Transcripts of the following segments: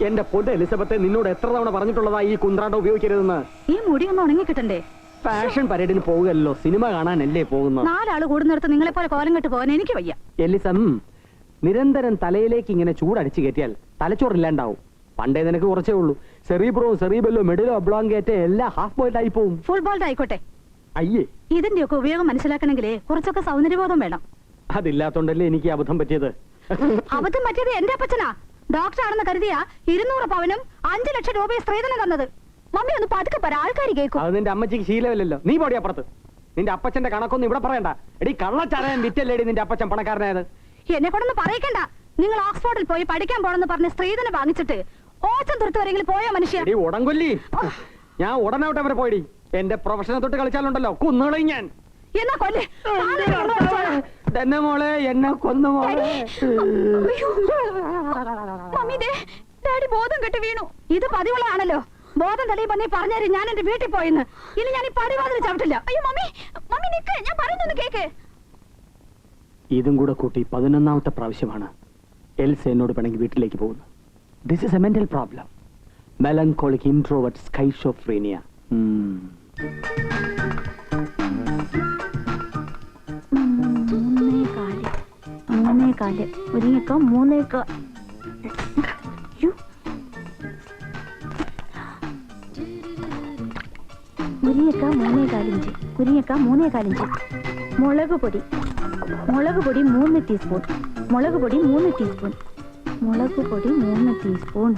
എന്റെ പൊന്ന് എലിസബത്തെ, നിന്നോട് എത്ര തവണ പറഞ്ഞിട്ടുള്ളതാ ഈ കുന്ത്രാട്ടം ഉപയോഗിക്കരുതെന്ന്? ഈ മുടി ഒന്ന് ഉണങ്ങി കിട്ടണ്ടേ? ഫാഷൻ പരേഡിന് പോകുകയല്ലോ, സിനിമ കാണാനല്ലേ പോകുന്നത്. 4 ആള് കൂടുന്നിടത്ത് നിങ്ങളെ പോലെ കോലം കെട്ട് പോകാൻ എനിക്ക് വയ്യ. എലിസം, നിരന്തരം തലയിലേക്ക് ഇങ്ങനെ ചൂടടിച്ചു കയറ്റിയാൽ തലച്ചോറില്ലാണ്ടാവും. പണ്ടേ നിനക്ക് കുറച്ചേ ഉള്ളൂ. സെറീബ്രോ, സെറീബെല്ലോ, മെഡിലോ, ഒബ്ലോങ്കേറ്റ് എല്ലാം ഹാഫ് ബോൾഡ് ആയി പോവും. ഫുൾ ബോൾഡ് ആയിക്കോട്ടെ. അയ്യേ, ഇതിന്റെയൊക്കെ ഉപയോഗം മനസ്സിലാക്കണമെങ്കിലേ കുറച്ചൊക്കെ സൗന്ദര്യബോധം വേണം. അതില്ലാത്തോണ്ടല്ലേ എനിക്ക് അബദ്ധം പറ്റിയത്. അബദ്ധം പറ്റിയത് എന്റെ അപ്പച്ചനാ. ഡോക്ടറാണെന്ന് കരുതിയ 200 പവനും 5 ലക്ഷം രൂപയും സ്ത്രീധനം തന്നത്. മമ്മി ഒന്ന് പതുക്കെ പറ, ആൾക്കാർ കേൾക്കും. അത് നിന്റെ അമ്മച്ചിക്ക് ശീലമില്ലല്ലോ. നീ പോടി അപ്പുറത്ത്. നിന്റെ അപ്പച്ചന്റെ കണക്കൊന്നും ഇവിടെ പറയണ്ട. എടി കള്ളച്ചാരായം വിറ്റല്ലേടി നിന്റെ അപ്പച്ചൻ പണക്കാരനായത്. എന്നെ കൊണ്ടൊന്ന് പറയിക്കണ്ട. നിങ്ങൾ ഓക്സ്ഫോർഡിൽ പോയി പഠിക്കാൻ പോണെന്ന് പറഞ്ഞ് സ്ത്രീധനം വാങ്ങിച്ചിട്ട് ഓച്ചം തുറത്തു വരെങ്കിലും പോയോ മനുഷ്യ? ഉടങ്കൊല്ലി, ഞാൻ ഉടനോട്ടെ വരെ പോയി. എന്റെ പ്രൊഫഷനെ തൊട്ട് കളിച്ചാലുണ്ടല്ലോ കുന്നുകളയും ഞാൻ. എന്നാ കൊല്ലേ തന്നെ മോളെ, എന്നെ കൊന്നു മോളെ. ഡാഡി ബോധം കെട്ട് വീണു. ഇത് പതിവുള്ളതാണല്ലോ. ബോധം തെളിയുമ്പോ നീ പറഞ്ഞേരും ഞാൻ എന്റെ വീട്ടിൽ പോയിന്ന്. ഇനി ഞാൻ ഈ പടിവാതിൽ ചവിട്ടില്ല. അയ്യോ മമ്മി, മമ്മി നിക്ക്, ഞാൻ പറയുന്നൊന്ന് കേക്ക്. ഇതും കൂടെ കൂട്ടി 11ാമത്തെ പ്രാവശ്യമാണ് എൽസ എന്നോട് പിണങ്ങി വീട്ടിലേക്ക് പോകുന്നു. This is a mental problem. Melancholic introvert schizophrenia. ഒരുങ്ങിക്കോ 3 മുളക് പൊടി 3 ടീസ്പൂൺ. മുളക് പൊടി 3 ടീസ്പൂൺ. മുളക് പൊടി 3 ടീസ്പൂൺ.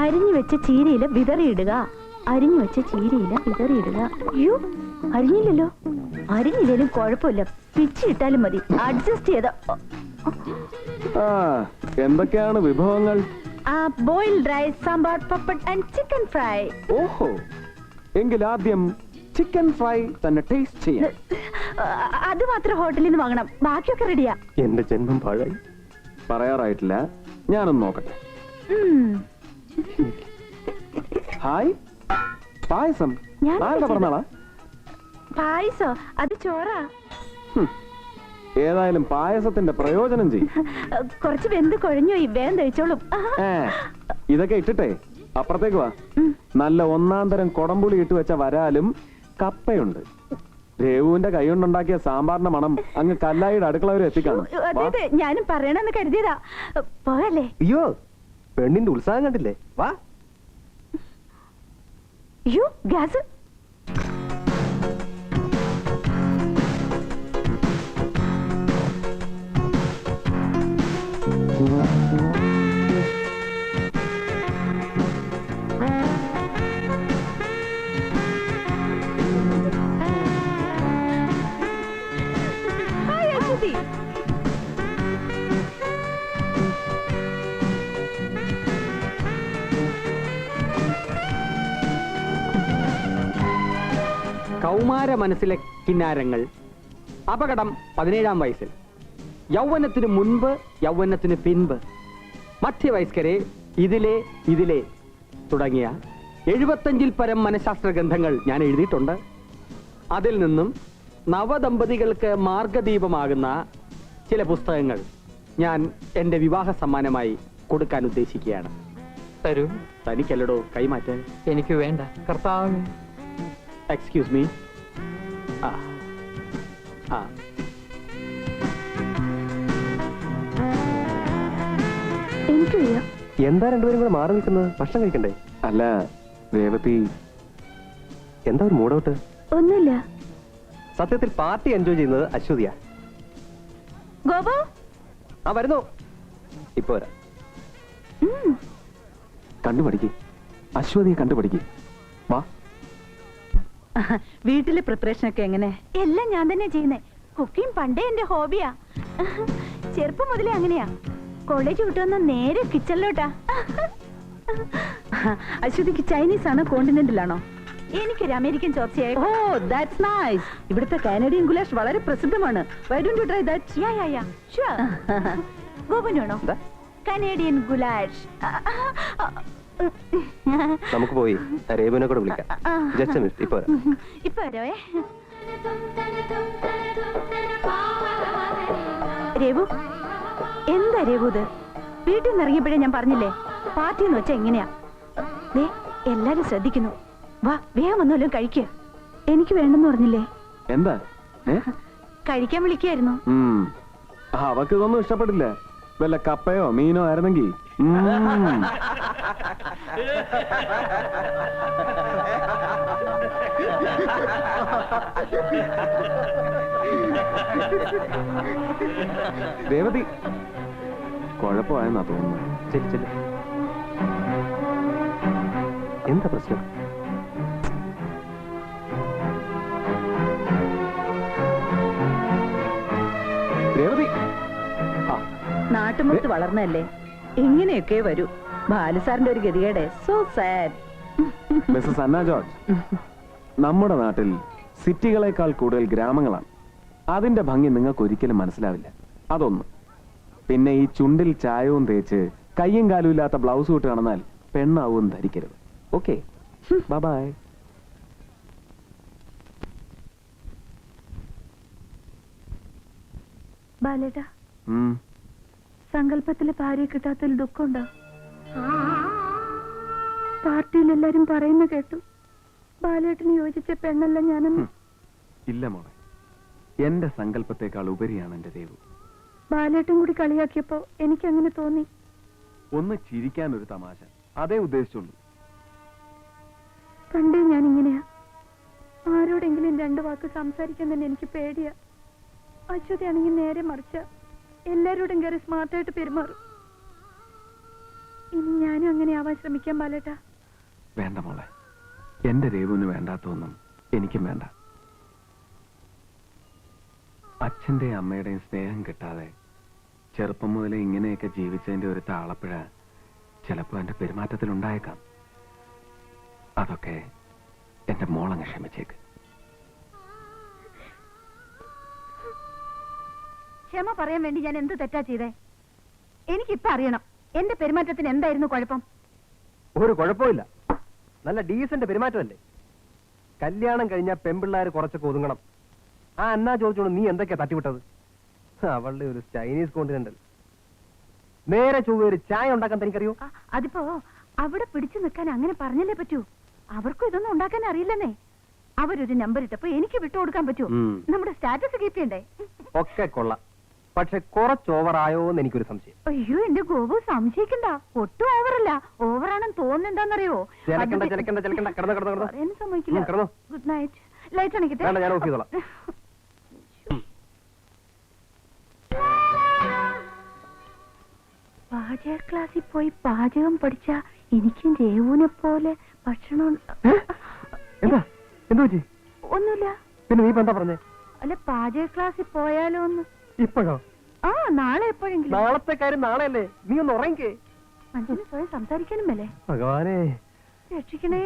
അരിഞ്ഞു വെച്ച ചീരയില വിതറിയിടുക. അരിഞ്ഞു വെച്ച ചീരയില വിതറിയിടുക. അയ്യോ, അരിഞ്ഞില്ലല്ലോ. അരിഞ്ഞില്ലേലും കുഴപ്പമില്ല, പിച്ചിട്ടാലും മതി. അഡ്ജസ്റ്റ് ചെയ്ത. എന്തൊക്കെയാണ് വിഭവങ്ങൾ? Boiled rice, sambar, papad and chicken fry. ഓഹോ, എങ്കിൽ ആദ്യം ചിക്കൻ ഫ്രൈ തന്നെ ടേസ്റ്റ് ചെയ്യാം. അത് മാത്രം ഹോട്ടലിൽ നിന്ന് വാങ്ങണം, ബാക്കിയൊക്കെ റെഡിയാ. എന്റെ ജന്മം പാഴായി. പറയാറായിട്ടില്ല, ഞാനൊന്ന് നോക്കട്ടെ. ഹായ്, പായസം ആരുടെ പറഞ്ഞാളാ? പായസോ? അത് ചോറാ. ഏതായാലും പായസത്തിന്റെ പ്രയോജനം ചെയ്യും. കുറച്ച് വെന്ത് കുഴഞ്ഞു, വേഗം കഴിച്ചോളും. ഇതൊക്കെ ഇട്ടിട്ടേ അപ്പുറത്തേക്ക് വാ. നല്ല 1-ാം തരം കൊടംപുളി ഇട്ട് വെച്ച വരാലും കപ്പയുണ്ട്. രേവുവിന്റെ കൈ കൊണ്ടുണ്ടാക്കിയ സാമ്പാറിന്റെ മണം അങ്ങ് കല്ലായിയുടെ അടുക്കള വരെ എത്തിക്കാണും. ഞാനും പറയണമെന്ന് കരുതിയതാ. പോയല്ലേ? അയ്യോ, പെണ്ണിന്റെ ഉത്സാഹം കണ്ടില്ലേ? വാ. അയ്യോ, ഗ്യാസ്. കൗമാര മനസ്സിലെ കിന്നാരങ്ങൾ. അപകടം 17ാം വയസ്സിൽ. യൗവനത്തിന് മുൻപ്, യൗവനത്തിന് പിൻപ്, മധ്യവയസ്കരെ, ഇതിലെ തുടങ്ങിയ 75-ൽ പരം മനഃശാസ്ത്ര ഗ്രന്ഥങ്ങൾ ഞാൻ എഴുതിയിട്ടുണ്ട്. അതിൽ നിന്നും നവദമ്പതികൾക്ക് മാർഗദീപമാകുന്ന ചില പുസ്തകങ്ങൾ ഞാൻ എന്റെ വിവാഹ സമ്മാനമായി കൊടുക്കാൻ ഉദ്ദേശിക്കുകയാണ്. തരൂ. തനിക്കല്ലടോ കൈമാറ്റാൻ. എനിക്ക് വേണ്ട കർത്താവ്. Excuse me. എന്താ രണ്ടുപേരും കൂടെ മാറി നിൽക്കുന്നത്? ഭക്ഷണം കഴിക്കണ്ടേ? അല്ല രേവതി, എന്താ ഒരു മൂടൗട്ട്? ഒന്നുമില്ല. സത്യത്തിൽ പാർട്ടി എൻജോയ് ചെയ്യുന്നത് അശ്വതിയാ. ഗോപു, വരുന്നു. ഇപ്പൊ വരാം. കണ്ടുപഠിക്ക്, അശ്വതിയെ കണ്ടുപഠിക്ക്. വാ. വീട്ടിലെ പ്രിപ്പറേഷൻ ഒക്കെ എങ്ങനെ? എല്ലാം ഞാൻ തന്നെ ചെയ്യുന്നേ. കുക്കിംഗ് പണ്ടേ എന്റെ ഹോബിയാ. ചെറുപ്പം മുതലേ അങ്ങനെയാ. കോളേജ് വിട്ടുവന്ന നേരെ കിച്ചണിലോട്ടാ. അശ്വതിക്ക് ചൈനീസ് ആണോ കോണ്ടിനെന്റലാണോ? എനിക്കൊരു അമേരിക്കൻ ചോപ്സിയായി. ഓ, ദാറ്റ്സ് നൈസ്. ഇവിടുത്തെ കാനഡിയൻ ഗുലാഷ് വളരെ പ്രസിദ്ധമാണ്. Why don't you try that? Yeah sure. ഗോപനാണോ കാനഡിയൻ ഗുലാഷ്? നമുക്ക് പോയി രേബുവിനെ കൂടെ വിളിക്കാം. ജസ്റ്റ് മിനിറ്റ്, ഇപ്പൊ വരാം. ഇപ്പൊ വരോേ. രേബു, എന്താ രഘുത്? വീട്ടിൽ നിന്ന് ഇറങ്ങിയപ്പോഴേ ഞാൻ പറഞ്ഞില്ലേ, പാർട്ടി എന്ന് വെച്ചാ എങ്ങനെയാ? ദേ, എല്ലാരും ശ്രദ്ധിക്കുന്നു. വാ, വേഗം വന്നല്ലോ കഴിക്കുക. എനിക്ക് വേണ്ടെന്ന് പറഞ്ഞില്ലേ? എന്താ കഴിക്കാൻ വിളിക്കായിരുന്നു. അവക്ക് ഇതൊന്നും ഇഷ്ടപ്പെട്ടില്ല. വല്ല കപ്പയോ മീനോ ആയിരുന്നെങ്കിൽ. രേവതി കുഴപ്പമായെന്നാ തോന്നുന്നു. ശരി ശരി. എന്താ പ്രശ്നം? രേവതി നാട്ടുമ്പുറത്ത് വളർന്നല്ലേ, ഇങ്ങനെയൊക്കെ വരൂ. ബാലുസാറിന്റെ ഒരു ഗതികേടെ. So sad. Mrs Anna George, നമ്മുടെ നാട്ടിൽ സിറ്റികളെക്കാൾ കൂടുതൽ ഗ്രാമങ്ങളാണ്. അതിന്റെ ഭംഗി നിങ്ങൾക്ക് ഒരിക്കലും മനസ്സിലാവില്ല. അതൊന്ന്. പിന്നെ ഈ ചുണ്ടിൽ ചായവും തേച്ച് കയ്യും കാലും ഇല്ലാത്ത ബ്ലൗസ് ഇട്ട് കാണുന്നാൽ പെണ്ണാവും ധരിക്കരുത്. Okay, by. ബാലേട്ടാ, സങ്കല്പത്തിലെ ഭാര്യയെ കിട്ടാത്തതിൽ ദുഃഖമുണ്ടോ? പാർട്ടിയിൽ എല്ലാരും പറയുന്ന കേട്ടു, ബാലേട്ടന് യോജിച്ച പെണ്ണല്ല ഞാനെന്ന്. ഇല്ല മോളെ, എന്റെ സങ്കല്പത്തെക്കാൾ ഉപരിയാണ് എന്റെ ദേവു. ബാലേട്ടൻ കൂടി കളിയാക്കിയപ്പോ എനിക്ക് അങ്ങനെ തോന്നി. ഒന്ന് ചിരിക്കാൻ ഒരു തമാശ, അതേ ഉദ്ദേശിച്ചുള്ളൂ. പണ്ടേ ഞാൻ ഇങ്ങനെയാ. ആരോടെങ്കിലും 2 വാക്ക് സംസാരിക്കാൻ തന്നെ എനിക്ക് പേടിയാ. അശ്വതിയാണെങ്കിൽ നേരെ മറിച്ച എല്ലാരോടും കയറി സ്മാർട്ടായിട്ട് പെരുമാറും. ഇനി ഞാനും അങ്ങനെ ആവാൻ ശ്രമിക്കാൻ ബാലേട്ടാ. വേണ്ട മോളെ, എന്റെ രേവുവിന് വേണ്ടാത്തൊന്നും എനിക്കും വേണ്ട. അച്ഛന്റെയും അമ്മയുടെയും സ്നേഹം കിട്ടാതെ ചെറുപ്പം മുതലേ ഇങ്ങനെയൊക്കെ ജീവിച്ചതിന്റെ ഒരു താളപ്പിഴ ചിലപ്പോ എന്റെ പെരുമാറ്റത്തിലുണ്ടായേക്കാം. അതൊക്കെ എന്റെ മോളങ്ങ് ക്ഷമിച്ചേക്ക്. ക്ഷമ പറയാൻ വേണ്ടി ഞാൻ എന്ത് തെറ്റാ ചെയ്തേ? എനിക്കിപ്പോ അറിയണം, എന്റെ പെരുമാറ്റത്തിന് എന്തായിരുന്നു കുഴപ്പം? ഒരു കുഴപ്പമില്ല, നല്ല ഡീസന്റ് പെരുമാറ്റമല്ലേ. കല്യാണം കഴിഞ്ഞാൽ പെൺപിള്ളേർ കുറച്ചൊക്കെ ഒതുങ്ങണം. ആ അന്നാ ചോദിച്ചോണ്ട് നീ എന്തൊക്കെയാ തട്ടിവിട്ടത്? അവളുടെ ഒരു ചൈനീസ് കോണ്ടിനെന്റൽ. നേരെ ചൊവ്വ ഒരു ചായ ഉണ്ടാക്കാൻ തനിക്കറിയോ? അതിപ്പോ അവിടെ പിടിച്ചു നിൽക്കാൻ അങ്ങനെ പറഞ്ഞല്ലേ പറ്റൂ. അവർക്കും ഇതൊന്നും ഉണ്ടാക്കാൻ അറിയില്ലെന്നേ. അവരൊരു നമ്പർ ഇട്ടപ്പോ എനിക്ക് വിട്ടുകൊടുക്കാൻ പറ്റുമോ? നമ്മുടെ സ്റ്റാറ്റസ് കീപ്പ് ചെയ്യണ്ടേ? ഒക്കെ കൊള്ളാം, പക്ഷെ കുറച്ച് ഓവറായോ എന്ന് എനിക്കൊരു സംശയം. അയ്യോ എന്റെ ഗോപു, സംശയിക്കണ്ട, ഒട്ടും ഓവറല്ല. ഓവറാണെന്ന് തോന്നുന്നെന്താന്നറിയോ? സമ്മതിക്കില്ല. Good night. ലൈറ്റ് അണിക്കട്ടെ? ഞാൻ ഓഫ് ചെയ്തോളാം. പാചക ക്ലാസ്സിൽ പോയി പാചകം പഠിച്ച എനിക്കും രേവുവിനെ പോലെ ഭക്ഷണം. എന്താ എന്ത് പറ്റി? ഒന്നുമില്ല. പിന്നെ നീ എന്താ പറഞ്ഞേ? അല്ല, പാചക ക്ലാസ്സിൽ പോയാലോ ഒന്ന്. ഇപ്പോഴോ? ആ, നാളെ എപ്പോഴെങ്കിലും. നാളത്തെ കാര്യം നാളെയല്ലേ, നീ ഒന്ന് ഉറങ്ങിക്കേ. മനുഷ്യന് സ്വയം സംസാരിക്കാനും അല്ലേ? ഭഗവാനെ രക്ഷിക്കണേ.